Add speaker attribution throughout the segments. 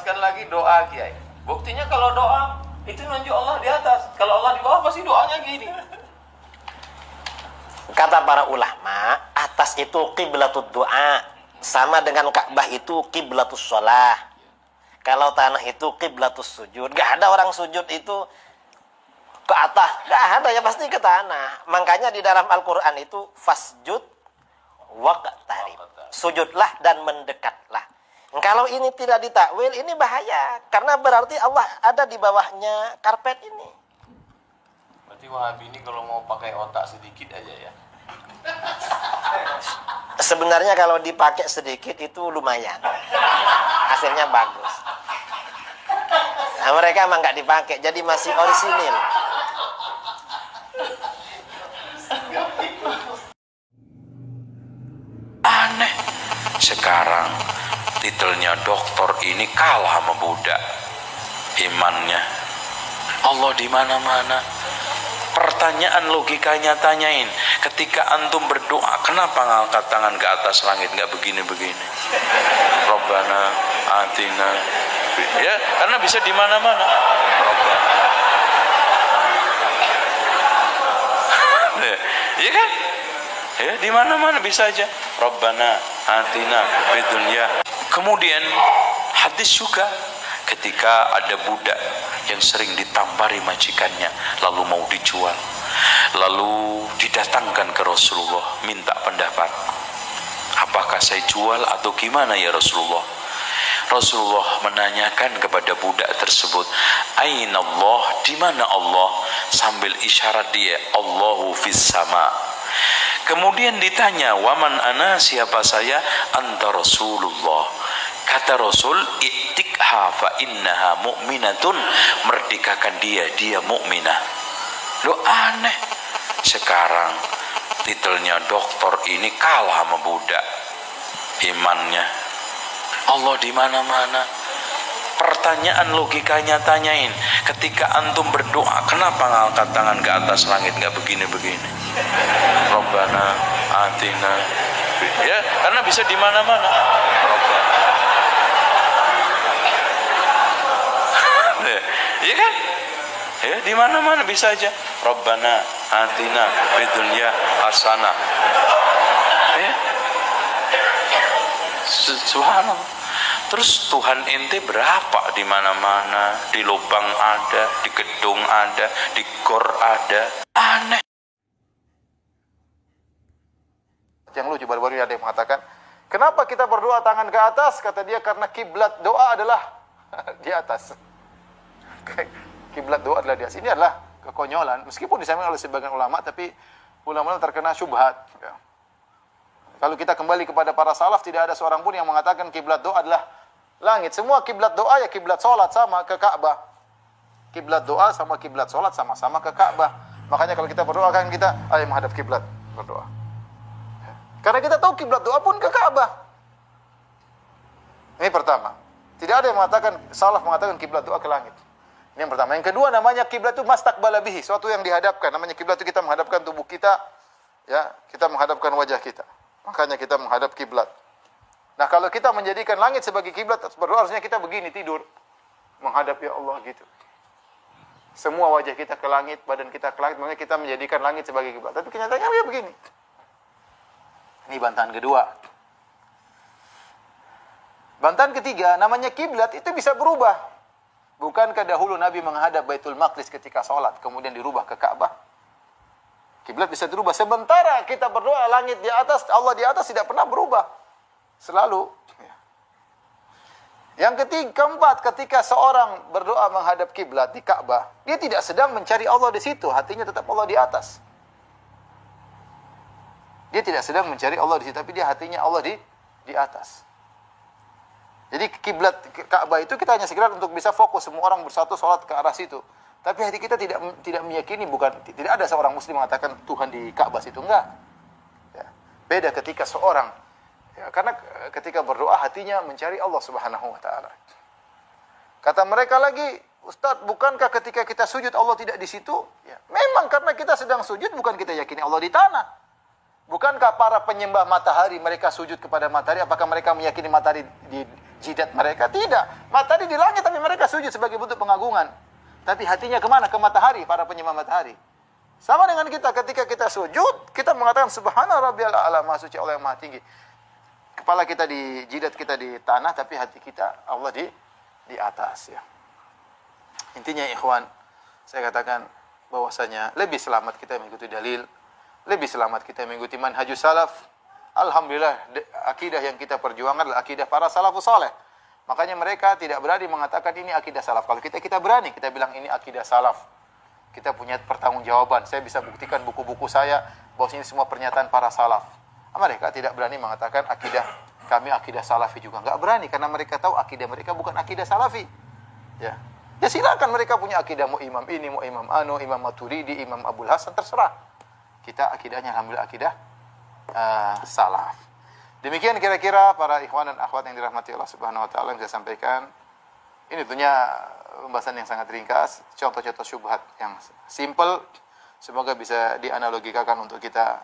Speaker 1: jelaskan lagi doa Kiai. Buktinya kalau doa itu nunjuk Allah di atas. Kalau Allah di bawah pasti doanya gini.
Speaker 2: Kata para ulama, atas itu qiblatud doa, sama dengan Ka'bah itu qiblatus shalah. Kalau tanah itu qiblatus sujud. Gak ada orang sujud itu ke atas, gak ada, ya pasti ke tanah. Makanya di dalam Al-Quran itu fasjud waqtarib, sujudlah dan mendekatlah. Kalau ini tidak ditakwil, ini bahaya, karena berarti Allah ada di bawahnya karpet ini.
Speaker 1: Berarti Wahabi ini kalau mau pakai otak sedikit aja ya.
Speaker 2: Sebenarnya kalau dipakai sedikit itu lumayan, hasilnya bagus. Nah, mereka emang nggak dipakai, jadi masih orisinil.
Speaker 3: Aneh. Sekarang titelnya doktor ini kalah sama budak. Imannya Allah di mana-mana. Pertanyaan logikanya tanyain, ketika antum berdoa, kenapa ngangkat tangan ke atas langit, nggak begini-begini? Rabbana atina, ya karena bisa di mana-mana. Iya kan? Ya di mana-mana bisa aja. Rabbana atina fid dunya. Kemudian hadis juga ketika ada budak yang sering ditampari majikannya lalu mau dijual, lalu didatangkan ke Rasulullah minta pendapat, apakah saya jual atau gimana ya Rasulullah? Rasulullah menanyakan kepada budak tersebut, Aina Allah, di mana Allah? Sambil isyarat dia, Allahu fis sama. Kemudian ditanya, waman ana, siapa saya? Anta Rasulullah. Kata Rasul, i'tikha fa innaha mu'minatun, merdekakan dia, dia mukminah. Lo aneh. Sekarang titelnya doktor ini kalah sama budak. Imannya Allah di mana-mana. Pertanyaan logikanya tanyain, ketika antum berdoa, kenapa ngangkat tangan ke atas langit, nggak begini-begini? Rabbana atina, ya karena bisa di mana-mana. Iya kan? Ya di mana-mana bisa aja. Rabbana atina fid dunya hasanah. Ya. Subhanallah. Terus Tuhan ente berapa di mana-mana, di lubang ada, di gedung ada, di gor ada. Aneh.
Speaker 4: Yang lucu, baru-baru ada yang mengatakan, kenapa kita berdoa tangan ke atas? Kata dia, karena kiblat doa adalah di atas. Kiblat doa adalah di atas. Ini adalah kekonyolan, meskipun disampaikan oleh sebagian ulama, tapi ulama terkena syubhat. Kalau kita kembali kepada para salaf, tidak ada seorang pun yang mengatakan kiblat doa adalah langit. Semua kiblat doa ya kiblat salat sama ke Ka'bah. Kiblat doa sama kiblat salat sama-sama ke Ka'bah. Makanya kalau kita berdoa kan kita ayo menghadap kiblat berdoa. Karena kita tahu kiblat doa pun ke Ka'bah. Ini pertama. Tidak ada yang mengatakan, salaf mengatakan kiblat doa ke langit. Ini yang pertama. Yang kedua, namanya kiblat itu mastaqbala bihi, suatu yang dihadapkan. Namanya kiblat itu kita menghadapkan tubuh kita, ya, kita menghadapkan wajah kita. Makanya kita menghadap kiblat. Nah, kalau kita menjadikan langit sebagai kiblat, berdoa harusnya kita begini tidur, menghadap ya Allah gitu. Semua wajah kita ke langit, badan kita ke langit, makanya kita menjadikan langit sebagai kiblat. Tapi kenyataannya ya begini. Ini bantahan kedua. Bantahan ketiga, namanya kiblat itu bisa berubah. Bukankah dahulu Nabi menghadap Baitul Maqdis ketika sholat, kemudian dirubah ke Ka'bah? Kiblat bisa dirubah. Sementara kita berdoa langit di atas, Allah di atas tidak pernah berubah. Selalu. Yang keempat, ketika seorang berdoa menghadap kiblat di Ka'bah, dia tidak sedang mencari Allah di situ, hatinya tetap Allah di atas. Dia tidak sedang mencari Allah di situ, tapi dia hatinya Allah di atas. Jadi kiblat Ka'bah itu kita hanya sekedar untuk bisa fokus semua orang bersatu sholat ke arah situ. Tapi hati kita tidak meyakini, tidak ada seorang muslim mengatakan Tuhan di Ka'bah situ, enggak. Ya. Beda ketika seorang, ya, karena ketika berdoa hatinya mencari Allah Subhanahu wa taala. Kata mereka lagi, Ustaz, bukankah ketika kita sujud Allah tidak di situ? Ya, memang karena kita sedang sujud, bukan kita yakini Allah di tanah. Bukankah para penyembah matahari mereka sujud kepada matahari, apakah mereka meyakini matahari jidat mereka, tidak. Matahari di langit tapi mereka sujud sebagai bentuk pengagungan. Tapi hatinya kemana? Ke matahari, para penyembah matahari. Sama dengan kita, ketika kita sujud, kita mengatakan subhana rabbiyal a'la, maha suci Allah yang maha tinggi. Kepala kita di jidat kita di tanah, tapi hati kita Allah di atas ya. Intinya ikhwan, saya katakan bahwasanya lebih selamat kita mengikuti dalil, lebih selamat kita mengikuti manhajus salaf. Alhamdulillah, akidah yang kita perjuangkan adalah akidah para salafus saleh. Makanya mereka tidak berani mengatakan ini akidah salaf. Kalau kita berani, kita bilang ini akidah salaf. Kita punya pertanggungjawaban. Saya bisa buktikan buku-buku saya bahwa ini semua pernyataan para salaf. Mereka tidak berani mengatakan akidah kami akidah salafi juga. Enggak berani karena mereka tahu akidah mereka bukan akidah salafi. Ya. Ya silakan mereka punya akidah, mau imam ini, mau imam anu, imam Maturidi, imam Abul Hasan, terserah. Kita akidahnya alhamdulillah akidah salaf. Demikian kira-kira para ikhwan dan akhwat yang dirahmati Allah Subhanahu wa taala yang saya sampaikan. Ini tentunya pembahasan yang sangat ringkas, contoh-contoh syubhat yang simple, semoga bisa dianalogikakan untuk kita.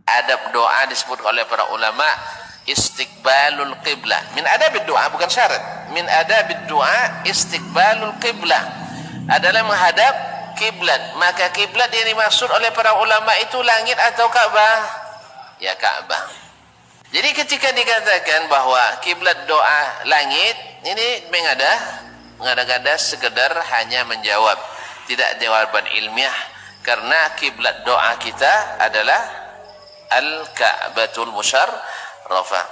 Speaker 5: Adab doa disebut oleh para ulama istiqbalul qiblah. Min adabid doa, bukan syarat. Min adabid doa istiqbalul qiblah adalah menghadap kiblat. Maka kiblat yang dimaksud oleh para ulama itu langit atau Ka'bah? Ya Ka'bah. Jadi ketika dikatakan bahwa kiblat doa langit, ini mengada-ngada sekedar hanya menjawab, tidak jawaban ilmiah, karena kiblat doa kita adalah Al-Ka'batul Musyarrafah.